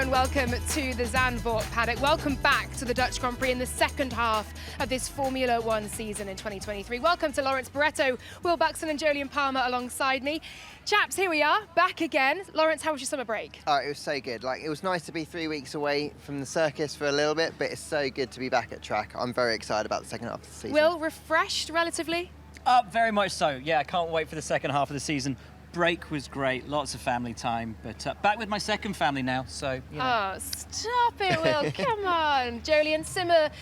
and welcome to the Zandvoort paddock. Welcome back to the Dutch Grand Prix in the second half of this Formula One season in 2023. Welcome to Lawrence Barretto, Will Buxton and Jolyon Palmer alongside me. Chaps, here we are, back again. Lawrence, how was your summer break? Oh, it was so good. It was nice to be 3 weeks away from the circus for a little bit, but it's so good to be back at track. I'm very excited about the second half of the season. Will, refreshed relatively? Very much so. Yeah, I can't wait for the second half of the season. Break was great, lots of family time, but back with my second family now, so, you know. Oh, stop it, Will, come on. Jolyon,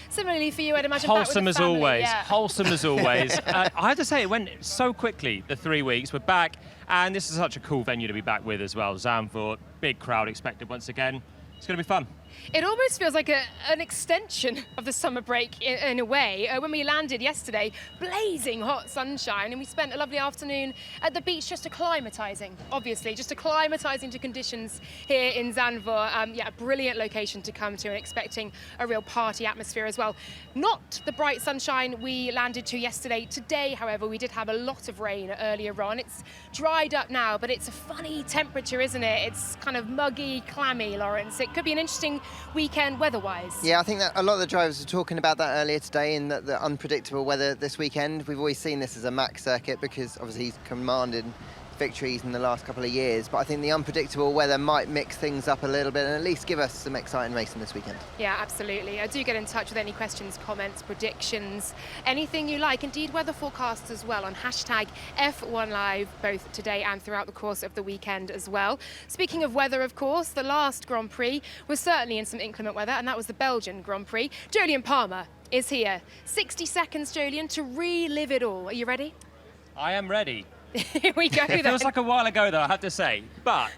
similarly for you, I'd imagine. Wholesome back with the as family. always, Yeah. wholesome as always. I have to say, it went so quickly, the 3 weeks. We're back, and this is such a cool venue to be back with as well. Zandvoort, big crowd expected once again. It's going to be fun. It almost feels like an extension of the summer break in a way. When we landed yesterday, blazing hot sunshine, and we spent a lovely afternoon at the beach just acclimatising, obviously, just acclimatising to conditions here in Zandvoort. Yeah, a brilliant location to come to and expecting a real party atmosphere as well. Not the bright sunshine we landed to yesterday. Today, however, we did have a lot of rain earlier on. It's dried up now, but it's a funny temperature, isn't it? It's kind of muggy, clammy, Lawrence. It could be an interesting weekend weather-wise. Yeah, I think that a lot of the drivers were talking about that earlier today, in the unpredictable weather this weekend. We've always seen this as a Max circuit because obviously he's commanded victories in the last couple of years, but I think the unpredictable weather might mix things up a little bit and at least give us some exciting racing this weekend. Yeah, absolutely. Do get in touch with any questions, comments, predictions, anything you like. Indeed, weather forecasts as well on hashtag F1Live, both today and throughout the course of the weekend as well. Speaking of weather, of course, the last Grand Prix was certainly in some inclement weather, and that was the Belgian Grand Prix. Jolyon Palmer is here. 60 seconds, Jolyon, to relive it all. Are you ready? I am ready. Here we go. It feels like a while ago, though, I have to say. But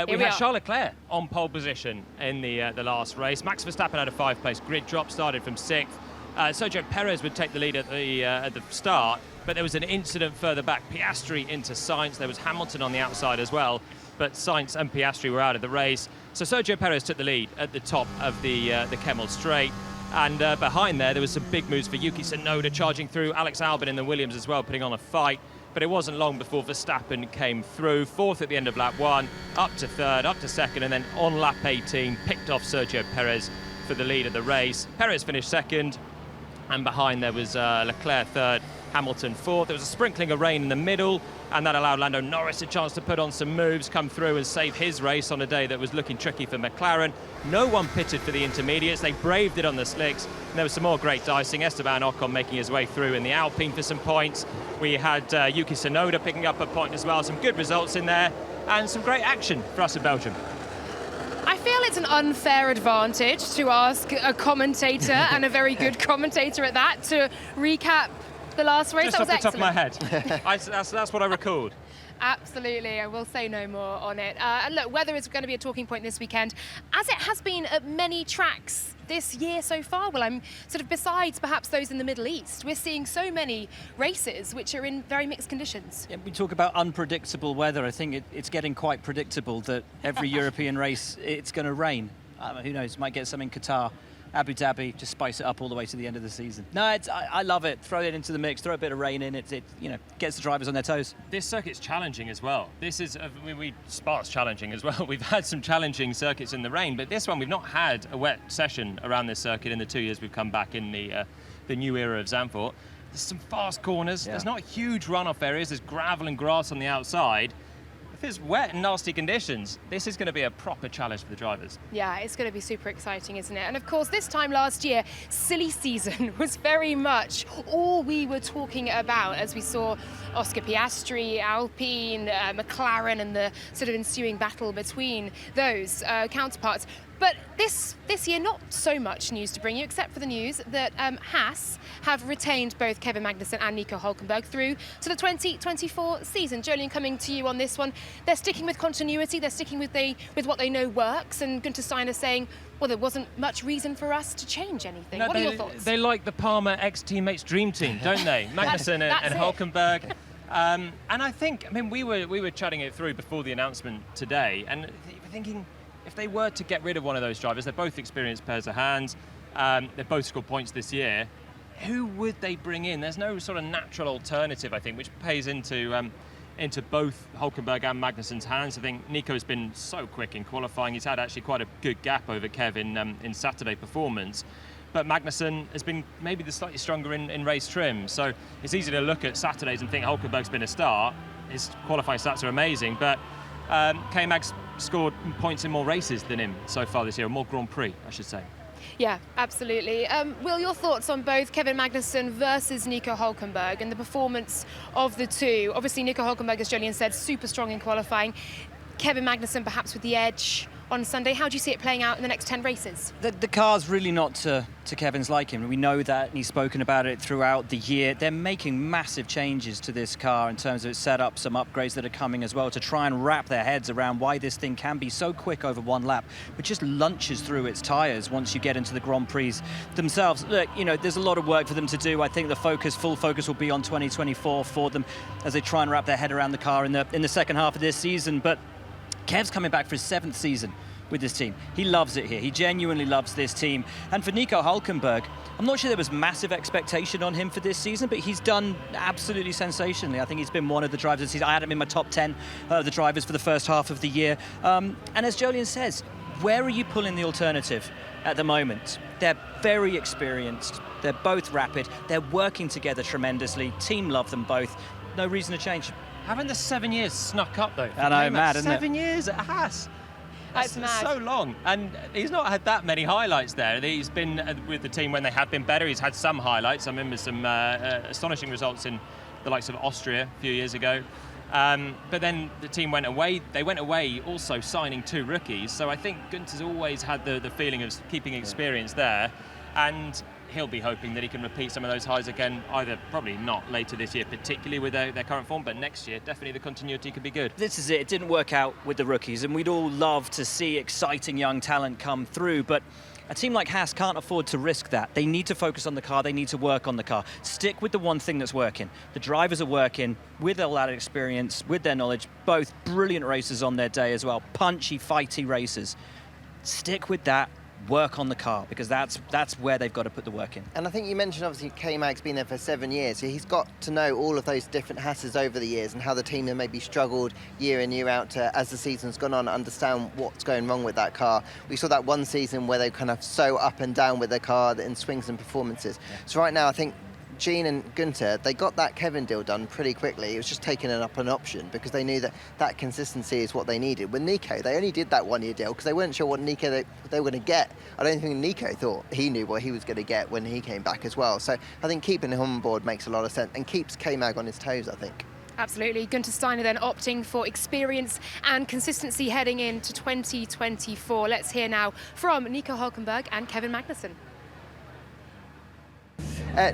we had Charles Leclerc on pole position in the last race. Max Verstappen had a 5-place grid drop, started from 6th. Sergio Perez would take the lead at the start, but there was an incident further back. Piastri into Sainz. There was Hamilton on the outside as well, but Sainz and Piastri were out of the race. So Sergio Perez took the lead at the top of the Kemmel Straight. And behind there was some big moves for Yuki Tsunoda, charging through Alex Albon in the Williams as well, putting on a fight. But it wasn't long before Verstappen came through, 4th at the end of lap 1, up to 3rd, up to 2nd, and then on lap 18, picked off Sergio Perez for the lead of the race. Perez finished 2nd, and behind there was Leclerc 3rd, Hamilton 4th. There was a sprinkling of rain in the middle, and that allowed Lando Norris a chance to put on some moves, come through and save his race on a day that was looking tricky for McLaren. No one pitted for the intermediates. They braved it on the slicks. And there was some more great dicing. Esteban Ocon making his way through in the Alpine for some points. We had Yuki Tsunoda picking up a point as well. Some good results in there, and some great action for us in Belgium. I feel it's an unfair advantage to ask a commentator, and a very good commentator at that, to recap the last race. Just That was off the top of my excellent. head. That's what I recalled. Absolutely, I will say no more on it. And look, weather is going to be a talking point this weekend, as it has been at many tracks this year so far. Well, I'm sort of, besides perhaps those in the Middle East, we're seeing so many races which are in very mixed conditions. Yeah, we talk about unpredictable weather. I think it's getting quite predictable that every European race, it's going to rain. Who knows, might get some in Qatar. Abu Dhabi, just spice it up all the way to the end of the season. No, I love it. Throw it into the mix, throw a bit of rain in. It gets the drivers on their toes. This circuit's challenging as well. This is, Spa's challenging as well. We've had some challenging circuits in the rain, but this one we've not had a wet session around this circuit in the 2 years we've come back in the new era of Zandvoort. There's some fast corners. Yeah. There's not huge runoff areas. There's gravel and grass on the outside. If it's wet and nasty conditions, this is going to be a proper challenge for the drivers. Yeah, it's going to be super exciting, isn't it? And of course, this time last year, silly season was very much all we were talking about as we saw Oscar Piastri, Alpine, McLaren, and the sort of ensuing battle between those counterparts. But this year, not so much news to bring you, except for the news that Haas have retained both Kevin Magnussen and Nico Hülkenberg through to the 2024 season. Jolyon, coming to you on this one. They're sticking with continuity. They're sticking with what they know works. And Guenther Steiner saying, well, there wasn't much reason for us to change anything. No, what are your thoughts? They like the Palmer ex-teammates dream team, don't they? Magnussen and Hülkenberg. And I think, we were chatting it through before the announcement today, and thinking, if they were to get rid of one of those drivers, they're both experienced pairs of hands, they've both scored points this year, who would they bring in? There's no sort of natural alternative, I think, which plays into into both Hulkenberg and Magnussen's hands. I think Nico's been so quick in qualifying. He's had actually quite a good gap over Kev in Saturday performance. But Magnussen has been maybe the slightly stronger in race trim. So it's easy to look at Saturdays and think Hulkenberg's been a star. His qualifying stats are amazing, but K-Mag's scored points in more races than him so far this year, or more Grand Prix, I should say. Yeah, absolutely. Will, your thoughts on both Kevin Magnussen versus Nico Hulkenberg and the performance of the two? Obviously, Nico Hulkenberg, as Jolyon said, super strong in qualifying. Kevin Magnussen perhaps with the edge on Sunday. How do you see it playing out in the next 10 races? The car's really not to Kevin's liking. We know that, and he's spoken about it throughout the year. They're making massive changes to this car in terms of its setup, some upgrades that are coming as well to try and wrap their heads around why this thing can be so quick over one lap, but just lunches through its tyres once you get into the Grand Prix themselves. Look, you know, there's a lot of work for them to do. I think the full focus will be on 2024 for them as they try and wrap their head around the car in the second half of this season. But Kev's coming back for his 7th season with this team. He loves it here. He genuinely loves this team. And for Nico Hulkenberg, I'm not sure there was massive expectation on him for this season, but he's done absolutely sensationally. I think he's been one of the drivers this season. I had him in my top 10 of the drivers for the first half of the year. And as Jolyon says, where are you pulling the alternative at the moment? They're very experienced. They're both rapid. They're working together tremendously. Team love them both. No reason to change. Haven't the 7 years snuck up, though? I know, mad, isn't it? 7 years at Haas. That's mad. So long, and he's not had that many highlights there. He's been with the team when they have been better. He's had some highlights. I remember some astonishing results in the likes of Austria a few years ago. But then the team went away. They went away also signing 2 rookies. So I think Guenther's always had the feeling of keeping experience there, and he'll be hoping that he can repeat some of those highs again, either probably not later this year, particularly with their current form, but next year, definitely the continuity could be good. This is it. It didn't work out with the rookies, and we'd all love to see exciting young talent come through, but a team like Haas can't afford to risk that. They need to focus on the car. They need to work on the car. Stick with the one thing that's working. The drivers are working with all that experience, with their knowledge, both brilliant racers on their day as well, punchy, fighty racers. Stick with that. Work on the car, because that's where they've got to put the work in. And I think you mentioned, obviously, K-Mag's been there for 7 years, so he's got to know all of those different Haas's over the years and how the team have maybe struggled year in, year out to, as the season's gone on, understand what's going wrong with that car. We saw that one season where they kind of so up and down with their car in swings and performances. Yeah. So right now, I think Jean and Guenther, they got that Kevin deal done pretty quickly. It was just taking up an option because they knew that consistency is what they needed. With Nico, they only did that 1 year deal because they weren't sure what Nico they were going to get. I don't think Nico thought he knew what he was going to get when he came back as well. So I think keeping him on board makes a lot of sense and keeps K-Mag on his toes, I think. Absolutely. Guenther Steiner then opting for experience and consistency heading into 2024. Let's hear now from Nico Hulkenberg and Kevin Magnussen.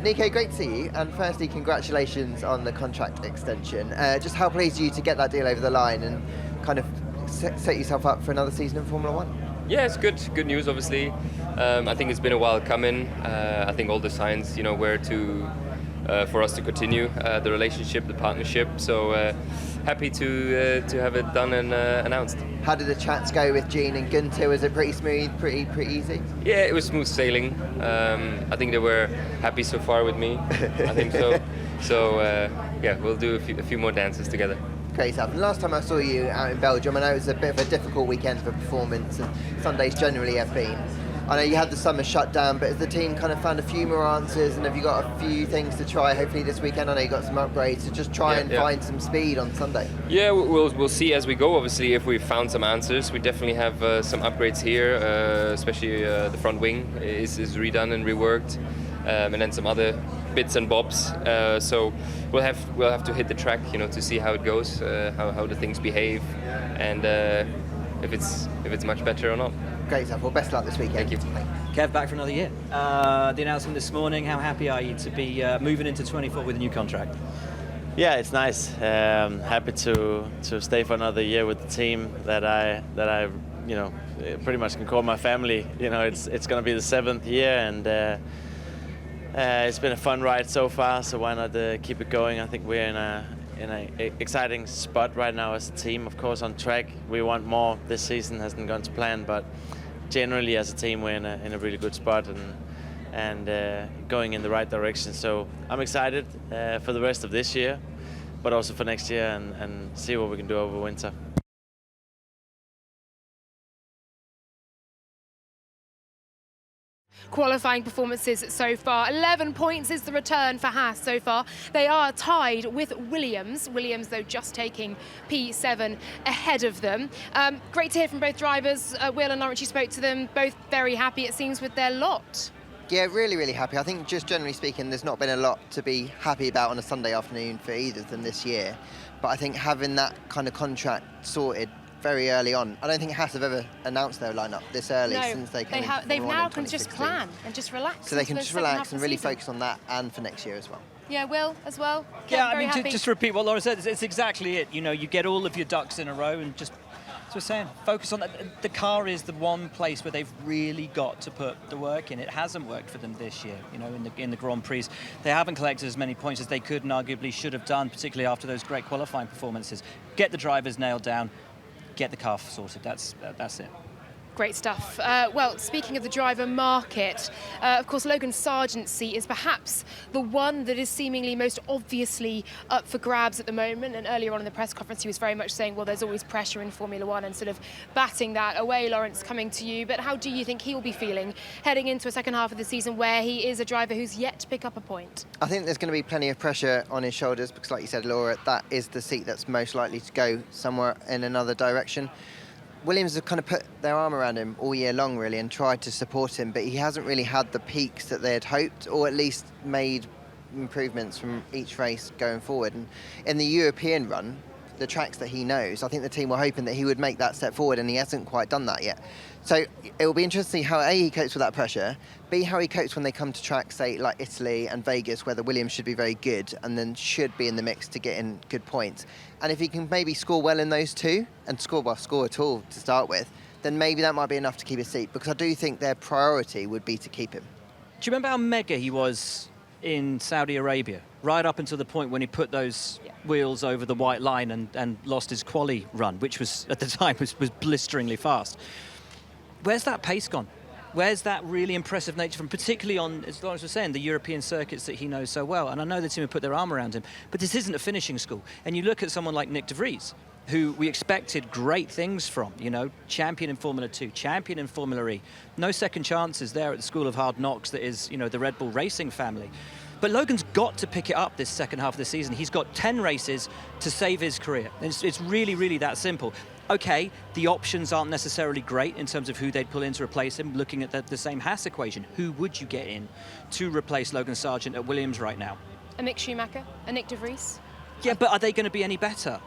Nico, great to see you, and firstly congratulations on the contract extension. Just how pleased are you to get that deal over the line and kind of set yourself up for another season in Formula One? Yeah, it's good news obviously. I think it's been a while coming. I think all the signs, were for us to continue the relationship, the partnership, so happy to have it done and announced. How did the chats go with Jean and Guenther? Was it pretty smooth, pretty easy? Yeah, it was smooth sailing. I think they were happy so far with me. I think so. So yeah, we'll do a few more dances together. Great stuff. And last time I saw you out in Belgium, I know it was a bit of a difficult weekend for performance, and Sundays generally have been. I know you had the summer shut down, but has the team kind of found a few more answers, and have you got a few things to try hopefully this weekend? I know you got some upgrades, so just try and find some speed on Sunday. Yeah, we'll see as we go. Obviously, if we've found some answers, we definitely have some upgrades here, especially the front wing is redone and reworked, and then some other bits and bobs. So we'll have to hit the track, to see how it goes, how the things behave, and if it's much better or not. Great stuff. Well, best of luck this weekend. Thank you. Kev, back for another year. The announcement this morning, how happy are you to be moving into 24 with a new contract? Yeah, it's nice. Happy to stay for another year with the team that I pretty much can call my family. It's going to be the 7th year, and it's been a fun ride so far, so why not keep it going? I think we're in an exciting spot right now as a team. Of course, on track we want more. This season hasn't gone to plan, but generally as a team we're in a really good spot and going in the right direction. So I'm excited for the rest of this year. but also for next year and see what we can do over winter. Qualifying performances so far. 11 points is the return for Haas so far. They are tied with Williams. Williams, though, just taking P7 ahead of them. Great to hear from both drivers. Will and Lawrence, you spoke to them, both very happy, it seems, with their lot. Yeah, really, really happy. I think just generally speaking, there's not been a lot to be happy about on a Sunday afternoon for either of them this year. But I think having that kind of contract sorted very early on. I don't think Haas have ever announced their lineup this early since they came in. They've now can just plan and just relax. So they can just relax and really focus on that and for next year as well. Yeah, Will as well. Yeah, I mean, just to repeat what Laura said, it's exactly it. You know, you get all of your ducks in a row and just, as we're saying, focus on that. The car is the one place where they've really got to put the work in. It hasn't worked for them this year, you know, in the Grand Prix. They haven't collected as many points as they could and arguably should have done, particularly after those great qualifying performances. Get the drivers nailed down. Get the car sorted. That's it. Great stuff. Well, speaking of the driver market, of course, Logan Sargeant's seat is perhaps the one that is seemingly most obviously up for grabs at the moment. And earlier on in the press conference, he was very much saying, well, there's always pressure in Formula One and sort of batting that away. Lawrence, coming to you. But how do you think he'll be feeling heading into a second half of the season where he is a driver who's yet to pick up a point? I think there's going to be plenty of pressure on his shoulders because, like you said, Laura, that is the seat that's most likely to go somewhere in another direction. Williams have kind of put their arm around him all year long, really, and tried to support him, but he hasn't really had the peaks that they had hoped, or at least made improvements from each race going forward. And in the European run, the tracks that he knows, I think the team were hoping that he would make that step forward, and he hasn't quite done that yet. So it will be interesting to see how A, he copes with that pressure, B, how he copes when they come to tracks, say, like Italy and Vegas, where the Williams should be very good and then should be in the mix to get in good points. And if he can maybe score well in those two, and score at all to start with, then maybe that might be enough to keep his seat, because I do think their priority would be to keep him. Do you remember how mega he was in Saudi Arabia, right up until the point when he put those wheels over the white line and lost his quali run, which was, at the time, was blisteringly fast? Where's that pace gone? Where's that really impressive nature from, particularly on, as Lawrence was saying, the European circuits that he knows so well? And I know the team have put their arm around him, but this isn't a finishing school. And you look at someone like Nyck de Vries, who we expected great things from, you know, champion in Formula 2, champion in Formula E. No second chances there at the School of Hard Knocks that is, you know, the Red Bull Racing family. But Logan's got to pick it up this second half of the season. He's got 10 races to save his career. It's really, really that simple. Okay, the options aren't necessarily great in terms of who they'd pull in to replace him. Looking at the same Haas equation, who would you get in to replace Logan Sargeant at Williams right now? A Mick Schumacher, a Nyck de Vries? Yeah, but are they going to be any better?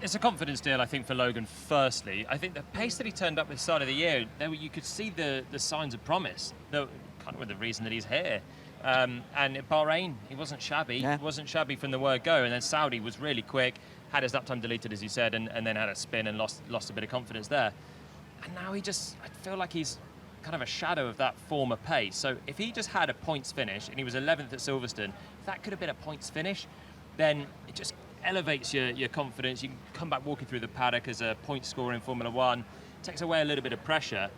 It's a confidence deal, I think, for Logan, firstly. I think the pace that he turned up at the start of the year, you could see the signs of promise, kind of with the reason that he's here. And at Bahrain, he wasn't shabby. Yeah. He wasn't shabby from the word go. And then Saudi was really quick, had his lap time deleted, as you said, and then had a spin and lost a bit of confidence there. And now I feel like he's kind of a shadow of that former pace. So if he just had a points finish, and he was 11th at Silverstone, if that could have been a points finish, then it just elevates your confidence. You can come back walking through the paddock as a point scorer in Formula One, takes away a little bit of pressure,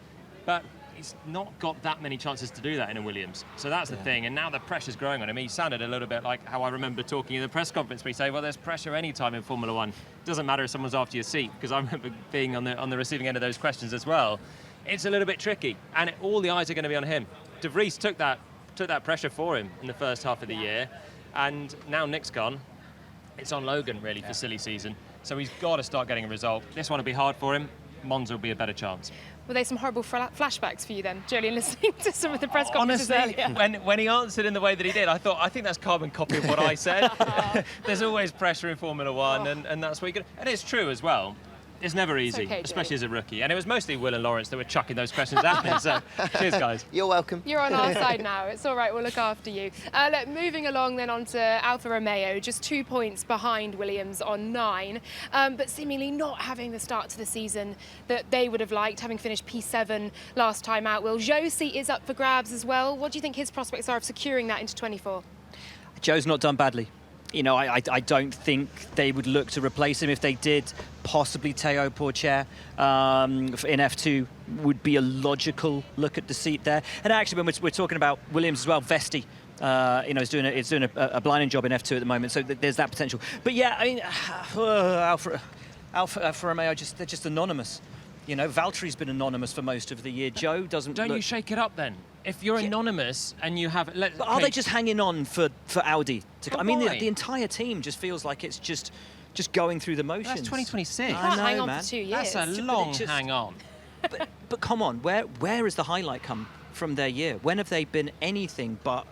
but he's not got that many chances to do that in a Williams. So that's the thing, and now the pressure's growing on him. He sounded a little bit like how I remember talking in the press conference where he say, well, there's pressure any time in Formula One. It doesn't matter if someone's after your seat, because I remember being on the receiving end of those questions as well. It's a little bit tricky, and all the eyes are going to be on him. De Vries took that pressure for him in the first half of the year, and now Nick's gone. It's on Logan, really, for silly season. So he's got to start getting a result. This one will be hard for him. Monza will be a better chance. Were they some horrible flashbacks for you then, Jolyon, listening to some of the press conferences earlier? When he answered in the way that he did, I think that's carbon copy of what I said. There's always pressure in Formula One, and that's what you get. And it's true as well. It's never easy, okay, especially as a rookie. And it was mostly Will and Lawrence that were chucking those questions at me. So cheers, guys. You're welcome. You're on our side now. It's all right. We'll look after you. Look, moving along then on to Alfa Romeo, just 2 points behind Williams on 9, but seemingly not having the start to the season that they would have liked, having finished P7 last time out. Will Josie is up for grabs as well. What do you think his prospects are of securing that into 24? Joe's not done badly. You know, I don't think they would look to replace him. If they did, possibly Théo Pourchaire in F2 would be a logical look at the seat there. And actually, when we're talking about Williams as well, Vesti It's doing a blinding job in F2 at the moment, so there's that potential. But yeah, I mean, Alfa Romeo, they're just anonymous. Valtteri's been anonymous for most of the year. Joe doesn't. Don't you shake it up then? If you're anonymous and you have, but are they just hanging on for Audi? I mean, the entire team just feels like it's just going through the motions. That's 2026. You can't hang on for 2 years. That's a long hang on. But come on, where has the highlight come from their year? When have they been anything but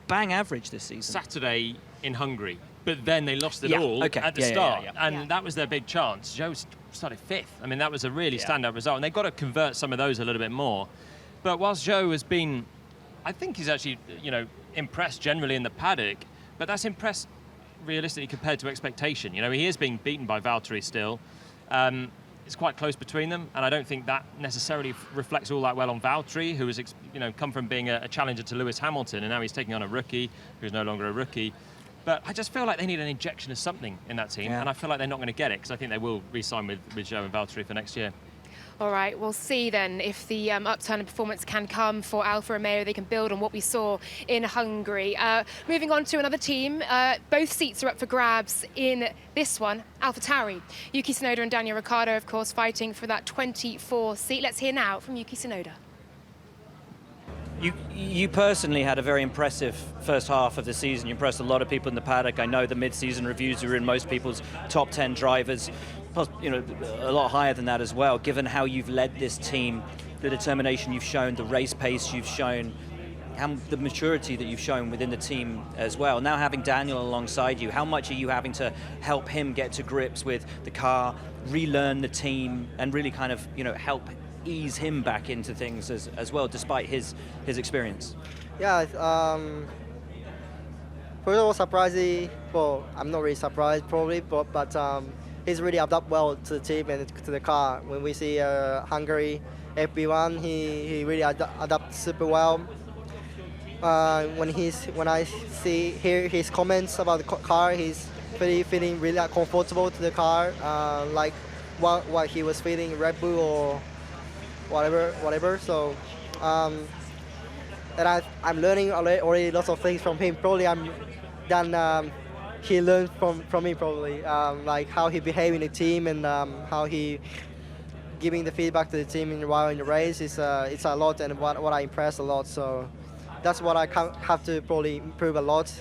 bang average this season? Saturday in Hungary, but then they lost it all at the start, and that was their big chance. Joe started 5th. I mean, that was a really standout result, and they've got to convert some of those a little bit more. But whilst Joe has been, I think he's actually, impressed generally in the paddock, but that's impressed realistically compared to expectation. He is being beaten by Valtteri still. It's quite close between them, and I don't think that necessarily reflects all that well on Valtteri, who has, come from being a challenger to Lewis Hamilton, and now he's taking on a rookie who's no longer a rookie. But I just feel like they need an injection of something in that team, and I feel like they're not going to get it, because I think they will re-sign with Joe and Valtteri for next year. All right, we'll see then if the upturn in performance can come for Alfa Romeo. They can build on what we saw in Hungary. Moving on to another team, both seats are up for grabs in this one, AlphaTauri. Yuki Tsunoda and Daniel Ricciardo, of course, fighting for that 24th seat. Let's hear now from Yuki Tsunoda. You personally had a very impressive first half of the season. You impressed a lot of people in the paddock. I know the mid-season reviews were in most people's top 10 drivers. A lot higher than that as well, given how you've led this team, the determination you've shown, the race pace you've shown, and the maturity that you've shown within the team as well. Now having Daniel alongside you, how much are you having to help him get to grips with the car, relearn the team, and really kind of, help ease him back into things as well, despite his experience? Yeah, first of all, surprising. Well, I'm not really surprised probably, but he's really adapted well to the team and to the car. When we see Hungary FP1, he really adapts super well. When I hear his comments about the car, he's feeling really comfortable to the car, like what he was feeling Red Bull or whatever. So, and I'm learning already lots of things from him. Probably he learned from me probably, like how he behaved in the team and how he giving the feedback to the team while in the race. It's a lot, and what I impressed a lot. So that's what I have to probably improve a lot.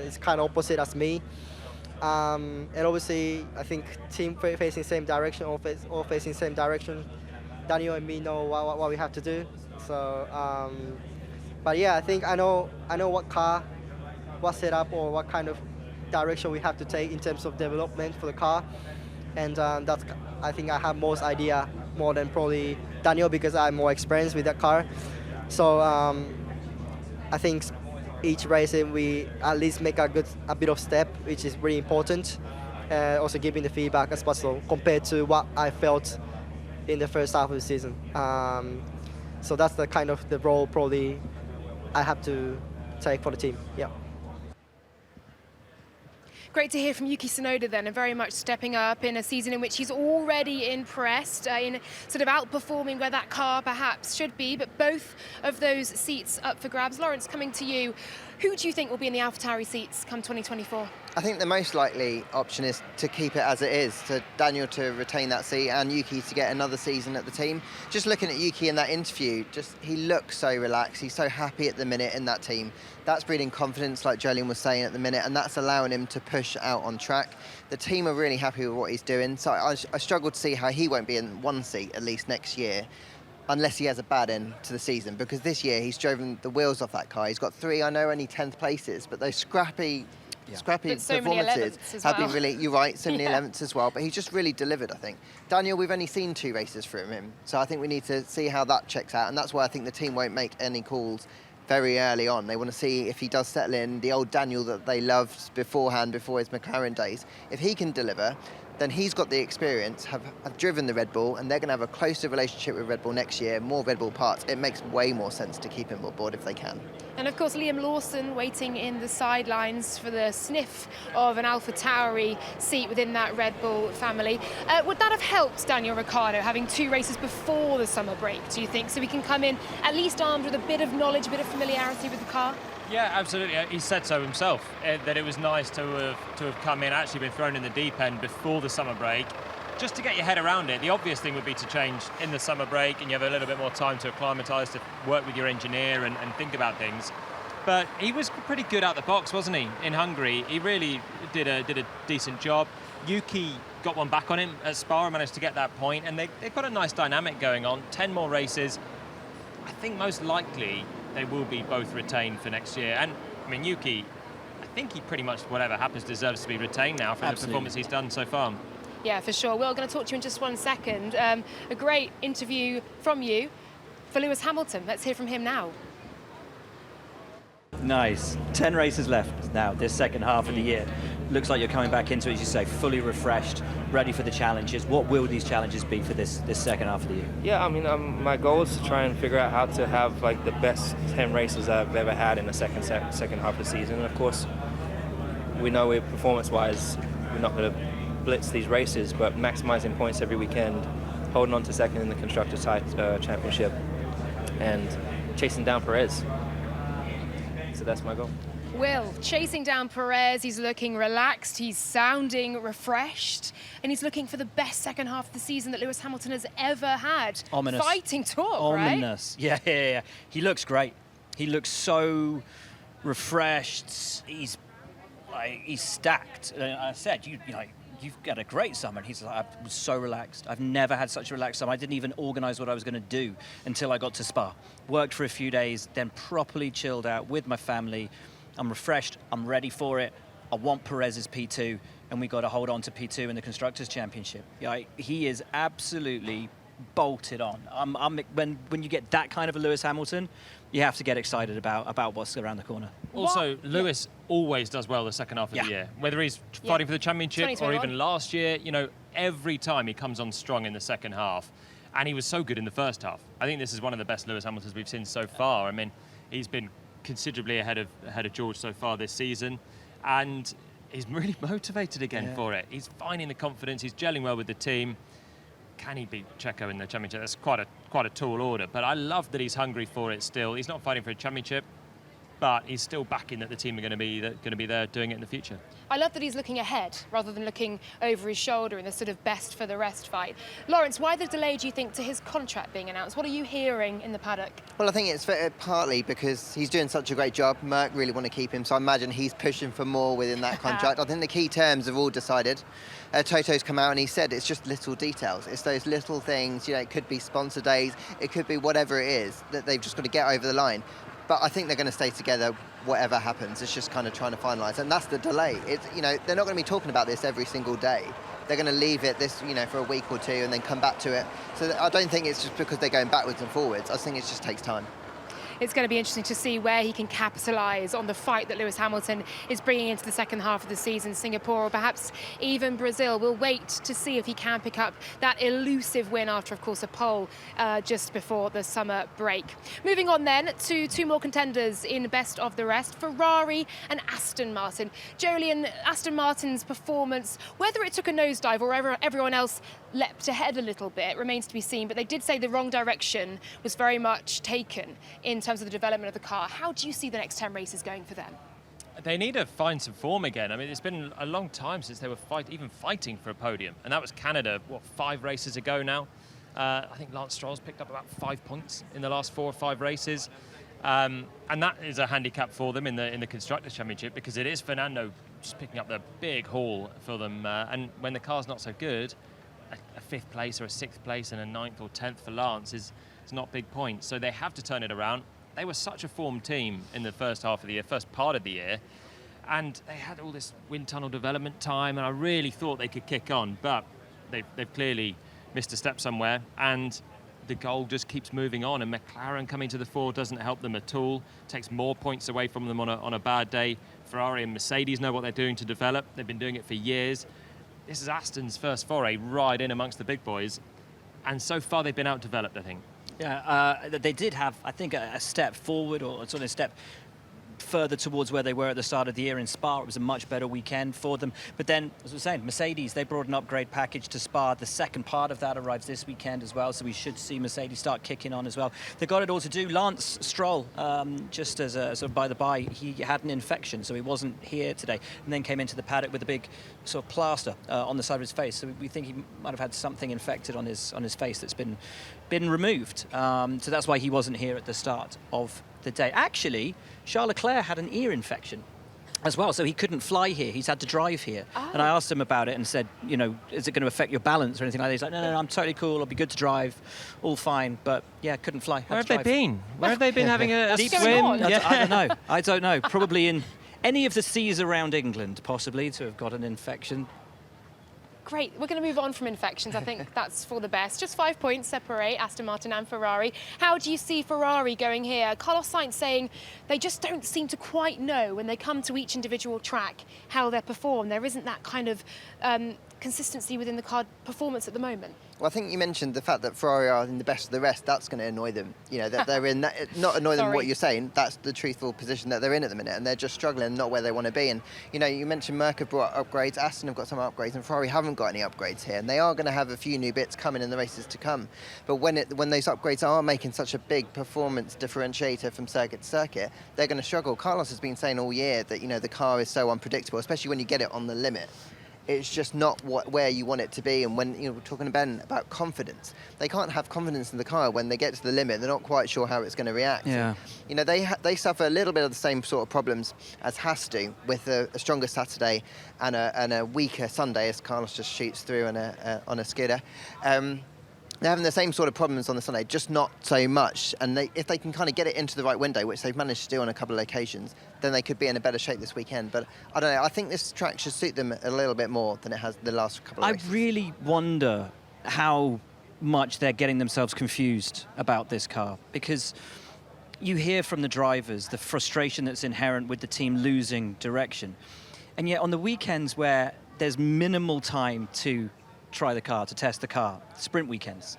It's kind of opposite as me. And obviously, I think team facing same direction, all facing same direction. Daniel and me know what we have to do. So, but yeah, I think I know what car, what setup, or what kind of direction we have to take in terms of development for the car, and I think I have most idea more than probably Daniel, because I'm more experienced with that car. So I think each race we at least make a bit of step, which is really important. Also giving the feedback as possible compared to what I felt in the first half of the season. So that's the kind of the role probably I have to take for the team. Yeah. Great to hear from Yuki Tsunoda then, and very much stepping up in a season in which he's already impressed, in sort of outperforming where that car perhaps should be, but both of those seats up for grabs. Lawrence, coming to you, who do you think will be in the AlphaTauri seats come 2024? I think the most likely option is to keep it as it is, to Daniel to retain that seat and Yuki to get another season at the team. Just looking at Yuki in that interview, he looks so relaxed, he's so happy at the minute in that team. That's breeding confidence, like Jolyon was saying at the minute, and that's allowing him to push out on track. The team are really happy with what he's doing, so I struggle to see how he won't be in one seat at least next year, unless he has a bad end to the season, because this year he's driven the wheels off that car. He's got 3, I know, only 10th places, but those scrappy performances have been really, you're right, so many 11ths as well, but he's just really delivered, I think. Daniel, we've only seen 2 races from him, so I think we need to see how that checks out, and that's why I think the team won't make any calls very early on. They want to see if he does settle in, the old Daniel that they loved beforehand, before his McLaren days. If he can deliver, then he's got the experience, have driven the Red Bull, and they're going to have a closer relationship with Red Bull next year, more Red Bull parts. It makes way more sense to keep him on board if they can. And of course, Liam Lawson waiting in the sidelines for the sniff of an AlphaTauri seat within that Red Bull family. Would that have helped Daniel Ricciardo having 2 races before the summer break, do you think? So we can come in at least armed with a bit of knowledge, a bit of familiarity with the car? Yeah, absolutely. He said so himself, that it was nice to have come in, actually been thrown in the deep end before the summer break, just to get your head around it. The obvious thing would be to change in the summer break, and you have a little bit more time to acclimatise, to work with your engineer and think about things. But he was pretty good out the box, wasn't he, in Hungary? He really did a decent job. Yuki got one back on him at Spa and managed to get that point, and they've got a nice dynamic going on. 10 more races. I think most likely they will be both retained for next year. And, I mean, Yuki, I think he pretty much, whatever happens, deserves to be retained now for the performance he's done so far. Yeah, for sure. We're going to talk to you in just 1 second. A great interview from you for Lewis Hamilton. Let's hear from him now. Nice. 10 races left now, this second half of the year. Looks like you're coming back into it, as you say, fully refreshed, ready for the challenges. What will these challenges be for this second half of the year? Yeah, I mean, my goal is to try and figure out how to have like the best 10 races I've ever had in the second half of the season. And of course, we know performance-wise, we're not going to blitz these races, but maximizing points every weekend, holding on to second in the Constructors' Championship, and chasing down Perez. So that's my goal. Will, chasing down Perez, he's looking relaxed, he's sounding refreshed, and he's looking for the best second half of the season that Lewis Hamilton has ever had. Ominous. Fighting talk, right? Ominous. Yeah. He looks great. He looks so refreshed. He's stacked. I said, you've got a great summer. And he's like, I was so relaxed. I've never had such a relaxed summer. I didn't even organise what I was going to do until I got to Spa. Worked for a few days, then properly chilled out with my family. I'm refreshed. I'm ready for it. I want Perez's P2, and we got to hold on to P2 in the Constructors' Championship. He is absolutely bolted on. When you get that kind of a Lewis Hamilton, you have to get excited about what's around the corner. Also, Lewis always does well the second half of the year. Whether he's fighting for the championship or even last year, every time he comes on strong in the second half. And he was so good in the first half. I think this is one of the best Lewis Hamiltons we've seen so far. I mean, he's been considerably ahead of George so far this season, and he's really motivated again for it. He's finding the confidence, he's gelling well with the team. Can he beat Checo in the championship? That's quite a tall order, but I love that he's hungry for it still. He's not fighting for a championship, but he's still backing that the team are going to be there doing it in the future. I love that he's looking ahead rather than looking over his shoulder in the sort of best for the rest fight. Lawrence, why the delay, do you think, to his contract being announced? What are you hearing in the paddock? Well, I think it's partly because he's doing such a great job. Merck really want to keep him, so I imagine he's pushing for more within that contract. I think the key terms have all decided. Toto's come out and he said it's just little details. It's those little things, it could be sponsor days, it could be whatever it is, that they've just got to get over the line. But I think they're going to stay together whatever happens. It's just kind of trying to finalise, and that's the delay. It's, they're not going to be talking about this every single day. They're going to leave it this, for a week or two and then come back to it. So I don't think it's just because they're going backwards and forwards. I think it just takes time. It's going to be interesting to see where he can capitalise on the fight that Lewis Hamilton is bringing into the second half of the season. Singapore or perhaps even Brazil. We'll wait to see if he can pick up that elusive win after, of course, a pole just before the summer break. Moving on then to two more contenders in best of the rest, Ferrari and Aston Martin. Jolyon, Aston Martin's performance, whether it took a nosedive or everyone else leapt ahead a little bit, remains to be seen, but they did say the wrong direction was very much taken in terms of the development of the car. How do you see the next 10 races going for them? They need to find some form again. I mean, it's been a long time since they were even fighting for a podium, and that was Canada, 5 races ago now? I think Lance Stroll's picked up about 5 points in the last 4 or 5 races, and that is a handicap for them in the Constructors' Championship, because it is Fernando just picking up the big haul for them, and when the car's not so good, a 5th place or a 6th place and a 9th or 10th for Lance is not big points. So they have to turn it around. They were such a formed team in the first half of the year, first part of the year, and they had all this wind tunnel development time, and I really thought they could kick on, but they've clearly missed a step somewhere, and the goal just keeps moving on, and McLaren coming to the fore doesn't help them at all, takes more points away from them on a bad day. Ferrari and Mercedes know what they're doing to develop. They've been doing it for years. This is Aston's first foray right in amongst the big boys, and so far they've been outdeveloped, I think. Yeah, they did have, I think, a step forward or sort of a step further towards where they were at the start of the year. In Spa, it was a much better weekend for them. But then, as I was saying, Mercedes, they brought an upgrade package to Spa. The second part of that arrives this weekend as well, so we should see Mercedes start kicking on as well. They've got it all to do. Lance Stroll, just as a sort of by the by, he had an infection, so he wasn't here today, and then came into the paddock with a big sort of plaster on the side of his face. So we think he might have had something infected on his face that's been removed. So that's why he wasn't here at the start of the day. Actually, Charles Leclerc had an ear infection as well, so he couldn't fly here. He's had to drive here. Oh. And I asked him about it and said, you know, is it going to affect your balance or anything like that? He's like, no, I'm totally cool. It'll be good to drive. All fine. But yeah, couldn't fly. Where have they been? Where have they been having a deep swim? Yeah. I don't know. Probably in any of the seas around England, possibly, to have got an infection. Great. We're going to move on from infections. I think that's for the best. Just 5 points separate Aston Martin and Ferrari. How do you see Ferrari going here? Carlos Sainz saying they just don't seem to quite know when they come to each individual track how they'll perform. There isn't that kind of consistency within the car performance at the moment. Well, I think you mentioned the fact that Ferrari are in the best of the rest. That's going to annoy them. You know, that they're in that, not annoy them what you're saying. That's the truthful position that they're in at the minute, and they're just struggling, not where they want to be. And you know, you mentioned Merc have brought upgrades, Aston have got some upgrades, and Ferrari haven't got any upgrades here. And they are going to have a few new bits coming in the races to come. But when those upgrades are making such a big performance differentiator from circuit to circuit, they're going to struggle. Carlos has been saying all year that the car is so unpredictable, especially when you get it on the limit. It's just not where you want it to be. And when we're talking to Ben about confidence, they can't have confidence in the car when they get to the limit. They're not quite sure how it's going to react. Yeah. And, they suffer a little bit of the same sort of problems as Haas do, with a stronger Saturday and a weaker Sunday, as Carlos just shoots through on a skidder. They're having the same sort of problems on the Sunday, just not so much. And if they can kind of get it into the right window, which they've managed to do on a couple of occasions, then they could be in a better shape this weekend. But I don't know, I think this track should suit them a little bit more than it has the last couple of races. I really wonder how much they're getting themselves confused about this car, because you hear from the drivers the frustration that's inherent with the team losing direction. And yet on the weekends where there's minimal time to try the car, to test the car, sprint weekends,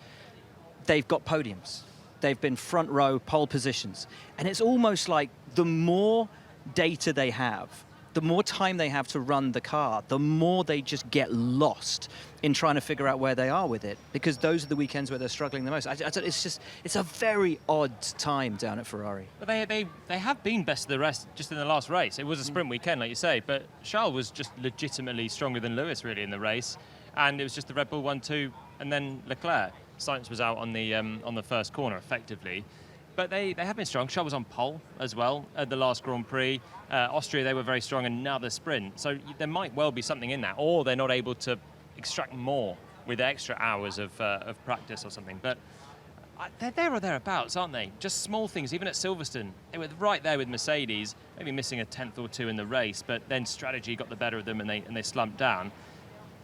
they've got podiums. They've been front row pole positions. And it's almost like the more data they have, the more time they have to run the car, the more they just get lost in trying to figure out where they are with it, because those are the weekends where they're struggling the most. It's a very odd time down at Ferrari. But they have been best of the rest just in the last race. It was a sprint weekend, like you say, but Charles was just legitimately stronger than Lewis, really, in the race. And it was just the Red Bull 1-2, and then Leclerc. Sainz was out on the first corner, effectively. But they have been strong. Charles was on pole as well at the last Grand Prix. Austria, they were very strong, and now the sprint. So there might well be something in that, or they're not able to extract more with extra hours of practice or something. But they're there or thereabouts, aren't they? Just small things. Even at Silverstone, they were right there with Mercedes, maybe missing a tenth or two in the race, but then strategy got the better of them, and they slumped down.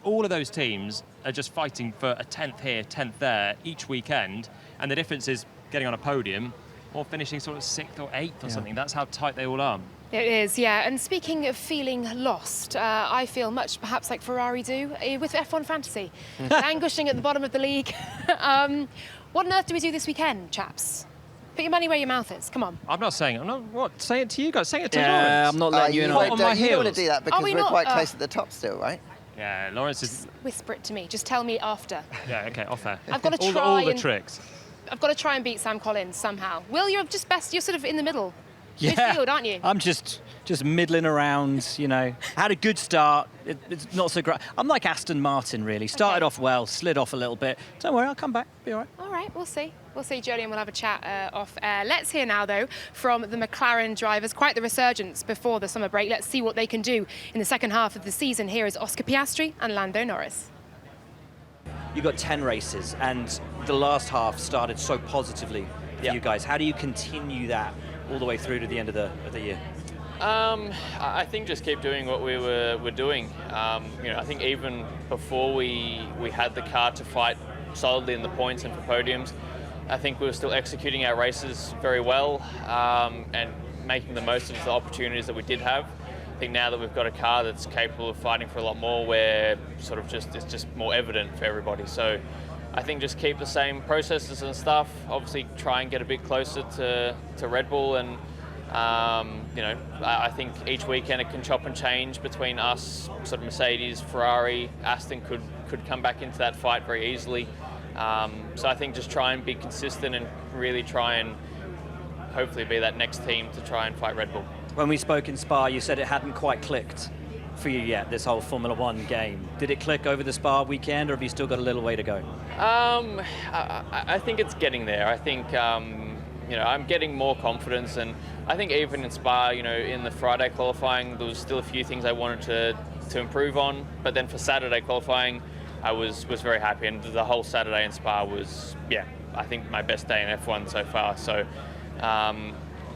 All of those teams are just fighting for a 10th here, 10th there each weekend, and the difference is getting on a podium or finishing sort of 6th or 8th or something. That's how tight they all are. It is, yeah. And speaking of feeling lost, I feel much perhaps like Ferrari do with F1 Fantasy, languishing at the bottom of the league. What on earth do we do this weekend, chaps? Put your money where your mouth is. Come on. Say it to you guys. Say it to Lawrence. Lawrence. I'm not letting you in on my You heels. don't want to do that because we're quite close at the top still, right? Yeah, Lawrence is... Just whisper it to me. Just tell me after. Yeah, okay, off air. I've got to try all the tricks. I've got to try and beat Sam Collins somehow. Will, you're just best. You're sort of in the middle. Yeah. Midfield, aren't you? I'm just middling around, Had a good start. It's not so great. I'm like Aston Martin, really. Started off well, slid off a little bit. Don't worry, I'll come back. Be all right. All right, we'll see. We'll see, Jolyon. We'll have a chat off air. Let's hear now, though, from the McLaren drivers. Quite the resurgence before the summer break. Let's see what they can do in the second half of the season. Here is Oscar Piastri and Lando Norris. You got 10 races, and the last half started so positively for you guys. How do you continue that all the way through to the end of the year? I think just keep doing what we were doing. I think even before we had the car to fight solidly in the points and for podiums, I think we were still executing our races very well and making the most of the opportunities that we did have. I think now that we've got a car that's capable of fighting for a lot more, where sort of it's just more evident for everybody. So I think just keep the same processes and stuff. Obviously try and get a bit closer to Red Bull and I think each weekend it can chop and change between us, sort of Mercedes, Ferrari, Aston could come back into that fight very easily. So I think just try and be consistent and really try and hopefully be that next team to try and fight Red Bull. When we spoke in Spa, you said it hadn't quite clicked for you yet, this whole Formula One game. Did it click over the Spa weekend, or have you still got a little way to go? I think it's getting there. I think, I'm getting more confidence, and I think even in Spa, in the Friday qualifying, there was still a few things I wanted to improve on, but then for Saturday qualifying, I was very happy, and the whole Saturday in Spa was, I think my best day in F1 so far. So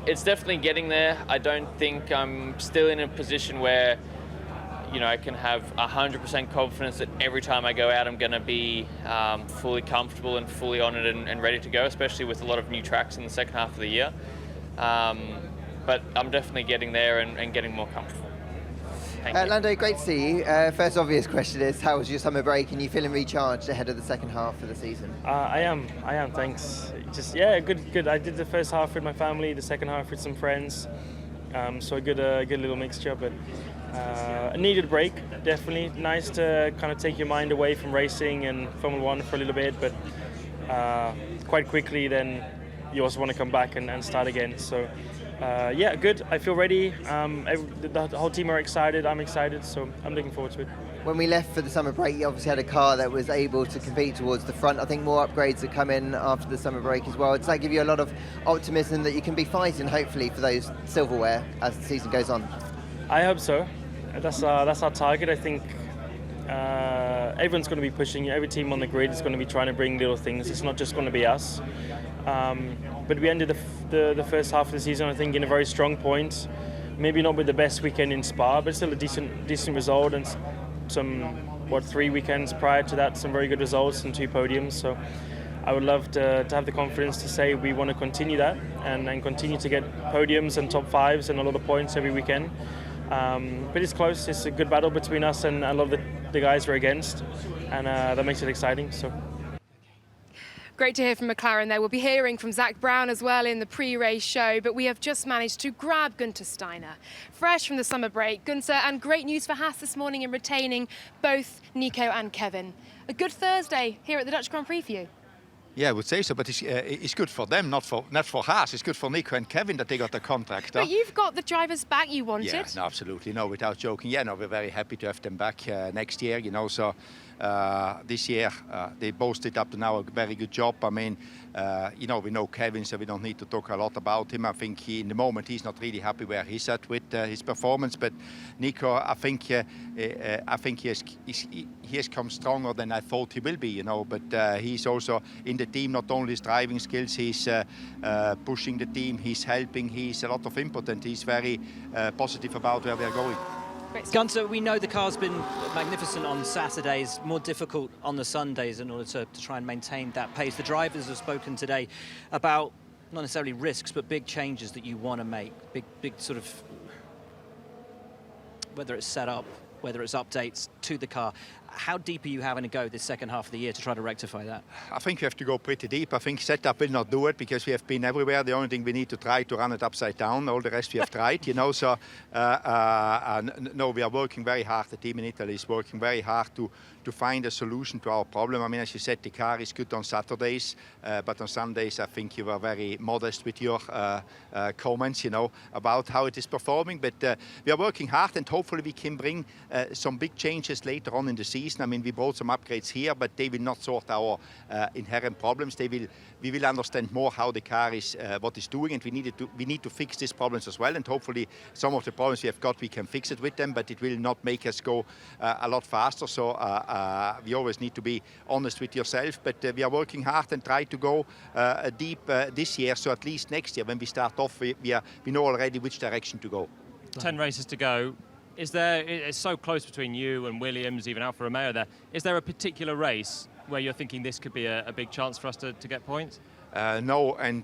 it's definitely getting there. I don't think I'm still in a position where I can have 100% confidence that every time I go out I'm going to be fully comfortable and fully on it and ready to go, especially with a lot of new tracks in the second half of the year. But I'm definitely getting there and getting more comfortable. Lando, great to see you. First obvious question is, how was your summer break, and you feeling recharged ahead of the second half of the season? I am, thanks. Just, good. I did the first half with my family, the second half with some friends. So a good little mixture, but a needed break, definitely. Nice to kind of take your mind away from racing and Formula One for a little bit, but quite quickly then you also want to come back and start again. So good. I feel ready. The whole team are excited. I'm excited, so I'm looking forward to it. When we left for the summer break, you obviously had a car that was able to compete towards the front. I think more upgrades have come in after the summer break as well. Does that give you a lot of optimism that you can be fighting, hopefully, for those silverware as the season goes on? I hope so. That's our target. I think everyone's going to be pushing. Every team on the grid is going to be trying to bring little things. It's not just going to be us. But we ended the first half of the season, I think, in a very strong point. Maybe not with the best weekend in Spa, but still a decent result, and some 3 weekends prior to that, some very good results and 2 podiums. So I would love to have the confidence to say we want to continue that and continue to get podiums and top 5s and a lot of points every weekend. But it's close. It's a good battle between us and a lot of the guys we're against, and that makes it exciting. So. Great to hear from McLaren there. We'll be hearing from Zach Brown as well in the pre-race show, but we have just managed to grab Guenther Steiner, fresh from the summer break. Guenther, and great news for Haas this morning in retaining both Nico and Kevin. A good Thursday here at the Dutch Grand Prix for you. Yeah, I would say so, but it's good for them, not for Haas. It's good for Nico and Kevin that they got the contract. But you've got the drivers back you wanted. Yeah, no, absolutely. No, without joking. Yeah, no, we're very happy to have them back next year, so this year they both did up to now a very good job. I mean, we know Kevin, so we don't need to talk a lot about him. I think in the moment he's not really happy where he's at with his performance, but Nico, I think he has come stronger than I thought he will be, but he's also in the team, not only his driving skills, he's pushing the team, he's helping, he's a lot of input, and he's very positive about where they're going. Guenther, we know the car's been magnificent on Saturdays, more difficult on the Sundays in order to try and maintain that pace. The drivers have spoken today about not necessarily risks, but big changes that you want to make, big sort of, whether it's setup, whether it's updates to the car. How deep are you having to go this second half of the year to try to rectify that? I think we have to go pretty deep. I think setup will not do it because we have been everywhere. The only thing we need to try to run it upside down. All the rest we have tried, So, no, we are working very hard. The team in Italy is working very hard to find a solution to our problem. I mean, as you said, the car is good on Saturdays, but on Sundays, I think you were very modest with your comments, about how it is performing. But we are working hard, and hopefully we can bring some big changes later on in the season. I mean, we brought some upgrades here, but they will not sort our inherent problems. We will understand more how the car is, what it's doing, and we need to fix these problems as well. And hopefully, some of the problems we have got, we can fix it with them, but it will not make us go a lot faster. So we always need to be honest with yourself. But we are working hard and try to go deep this year. So at least next year, when we start off, we know already which direction to go. 10 races to go. It's so close between you and Williams, even Alfa Romeo there. Is there a particular race where you're thinking this could be a big chance for us to get points? No, and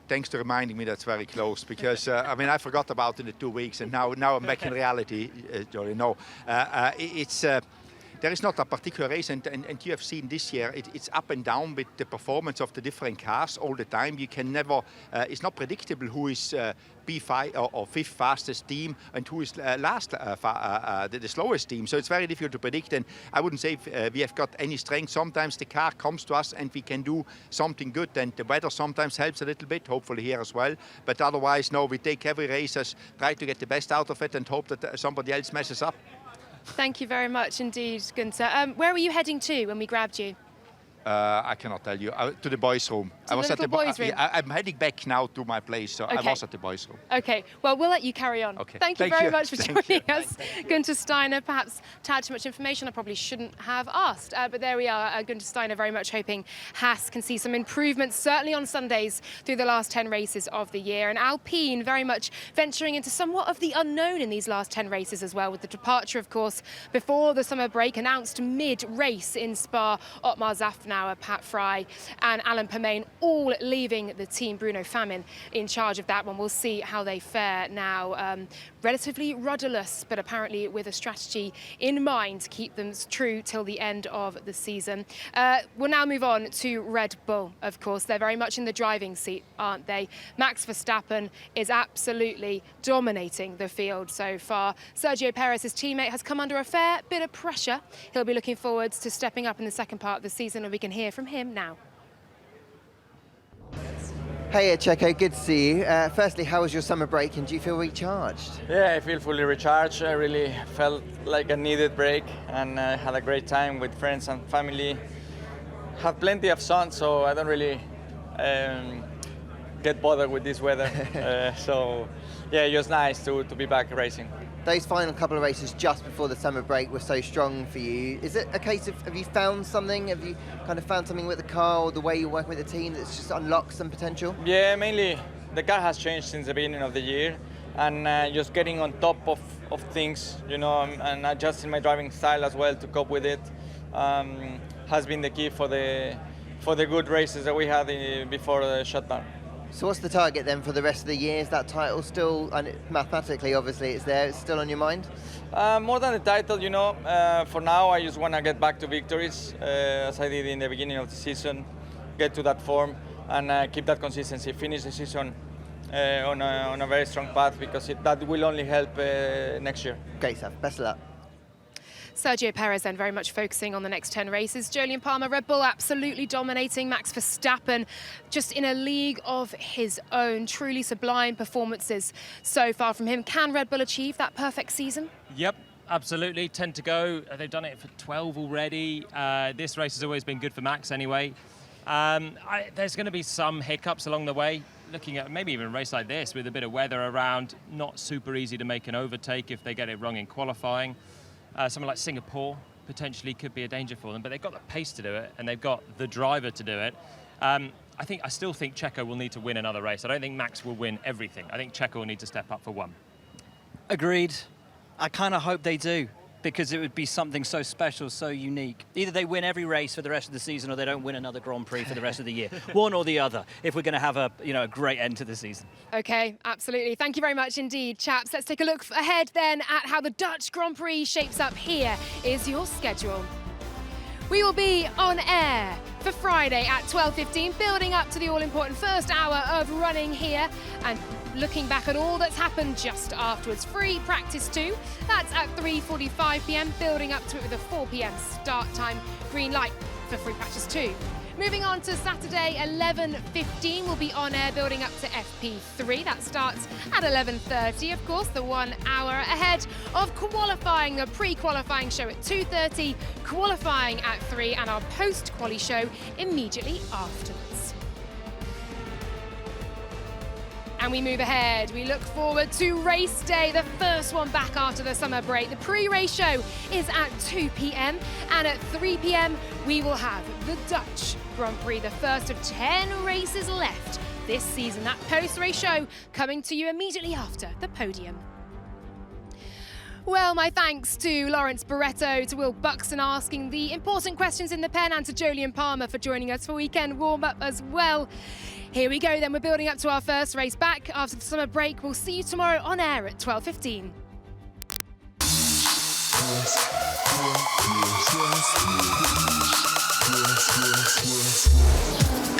thanks for reminding me that's very close, because I forgot about it in the 2 weeks, and now I'm back in reality, Jolyon. No, there is not a particular race, and you have seen this year, it's up and down with the performance of the different cars all the time. You can never, it's not predictable who is P5 or fifth fastest team and who is the slowest team. So it's very difficult to predict, and I wouldn't say we have got any strength. Sometimes the car comes to us and we can do something good, and the weather sometimes helps a little bit, hopefully here as well. But otherwise, no, we take every race as try to get the best out of it and hope that somebody else messes up. Thank you very much indeed, Guenther. Where were you heading to when we grabbed you? I cannot tell you. To the boys' room. I was at the boys' room. I'm heading back now to my place, so okay. I was at the boys' room. Okay, well, we'll let you carry on. Okay. Thank you very much for joining us. Guenther Steiner, perhaps tad too much information I probably shouldn't have asked, but there we are. Guenther Steiner very much hoping Haas can see some improvements, certainly on Sundays through the last 10 races of the year. And Alpine very much venturing into somewhat of the unknown in these last 10 races as well, with the departure, of course, before the summer break, announced mid-race in Spa, Otmar Zafnauer, Pat Fry and Alan Permain all leaving the team. Bruno Famin in charge of that one. We'll see how they fare now. Relatively rudderless, but apparently with a strategy in mind to keep them true till the end of the season. We'll now move on to Red Bull, of course. They're very much in the driving seat, aren't they? Max Verstappen is absolutely dominating the field so far. Sergio Perez, his teammate, has come under a fair bit of pressure. He'll be looking forward to stepping up in the second part of the season, and we can hear from him now. Hey Checo, good to see you. Firstly, how was your summer break and do you feel recharged? Yeah, I feel fully recharged. I really felt like a needed break and I had a great time with friends and family. Have plenty of sun, so I don't really get bothered with this weather. So yeah, it was nice to be back racing. Those final couple of races just before the summer break were so strong for you. Is it a case of, have you found something? Have you kind of found something with the car or the way you're working with the team that's just unlocked some potential? Yeah, mainly the car has changed since the beginning of the year, and just getting on top of things, you know, and adjusting my driving style as well to cope with it has been the key for the good races that we had before the shutdown. So what's the target then for the rest of the year? Is that title still, and mathematically obviously it's there, it's still on your mind? More than the title, you know, for now I just want to get back to victories as I did in the beginning of the season, get to that form and keep that consistency, finish the season on a very strong path, because that will only help next year. Great stuff, best of luck. Sergio Perez then very much focusing on the next 10 races. Jolyon Palmer, Red Bull absolutely dominating. Max Verstappen just in a league of his own. Truly sublime performances so far from him. Can Red Bull achieve that perfect season? Yep. Absolutely, 10 to go. They've done it for 12 already. This race has always been good for Max anyway. There's going to be some hiccups along the way. Looking at maybe even a race like this with a bit of weather around, not super easy to make an overtake if they get it wrong in qualifying. Someone like Singapore potentially could be a danger for them, but they've got the pace to do it and they've got the driver to do it. I still think Checo will need to win another race. I don't think Max will win everything. I think Checo will need to step up for one. Agreed. I kind of hope they do, because it would be something so special, so unique. Either they win every race for the rest of the season or they don't win another Grand Prix for the rest of the year. One or the other, if we're going to have a great end to the season. Okay, absolutely. Thank you very much indeed, chaps. Let's take a look ahead then at how the Dutch Grand Prix shapes up. Here is your schedule. We will be on air for Friday at 12:15, building up to the all-important first hour of running here and looking back at all that's happened just afterwards. Free practice 2, that's at 3:45 p.m, building up to it with a 4 p.m. start time. Green light for free practice 2. Moving on to Saturday, 11:15, we'll be on air building up to FP3. That starts at 11:30, of course, the 1 hour ahead of qualifying, a pre-qualifying show at 2:30, qualifying at 3, and our post-quali show immediately afterwards. And we move ahead. We look forward to race day, the first one back after the summer break. The pre-race show is at 2 p.m. and at 3 p.m. we will have the Dutch Grand Prix, the first of 10 races left this season. That post-race show coming to you immediately after the podium. Well, my thanks to Lawrence Barretto, to Will Buxton asking the important questions in the pen, and to Jolyon Palmer for joining us for weekend warm-up as well. Here we go then, we're building up to our first race back after the summer break. We'll see you tomorrow on air at 12:15. Yes, yes, yes.